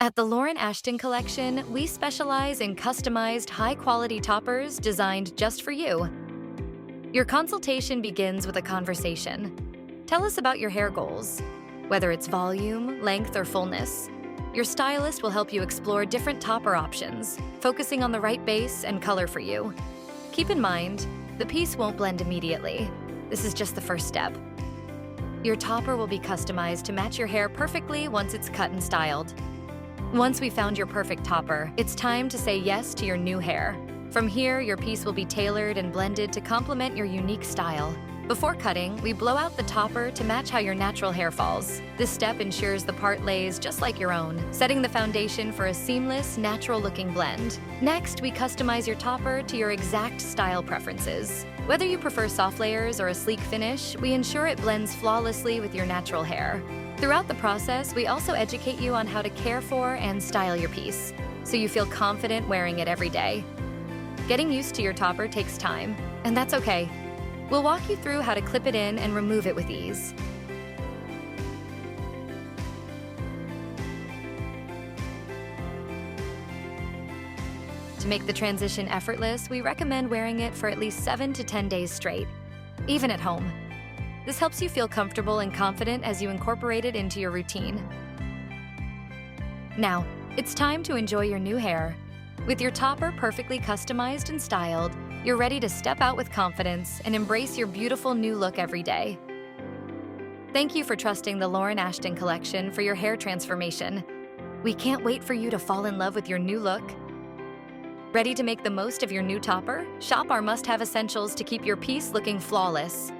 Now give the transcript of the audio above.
At the Lauren Ashtyn Collection, we specialize in customized, high-quality toppers designed just for you. Your consultation begins with a conversation. Tell us about your hair goals, whether it's volume, length, or fullness. Your stylist will help you explore different topper options, focusing on the right base and color for you. Keep in mind, the piece won't blend immediately. This is just the first step. Your topper will be customized to match your hair perfectly once it's cut and styled. Once we found your perfect topper, it's time to say yes to your new hair. From here, your piece will be tailored and blended to complement your unique style. Before cutting, we blow out the topper to match how your natural hair falls. This step ensures the part lays just like your own, setting the foundation for a seamless, natural-looking blend. Next, we customize your topper to your exact style preferences. Whether you prefer soft layers or a sleek finish, we ensure it blends flawlessly with your natural hair. Throughout the process, we also educate you on how to care for and style your piece, so you feel confident wearing it every day. Getting used to your topper takes time, and that's okay. We'll walk you through how to clip it in and remove it with ease. To make the transition effortless, we recommend wearing it for at least 7 to 10 days straight, even at home. This helps you feel comfortable and confident as you incorporate it into your routine. Now, it's time to enjoy your new hair. With your topper perfectly customized and styled, you're ready to step out with confidence and embrace your beautiful new look every day. Thank you for trusting the Lauren Ashtyn Collection for your hair transformation. We can't wait for you to fall in love with your new look. Ready to make the most of your new topper? Shop our must-have essentials to keep your piece looking flawless.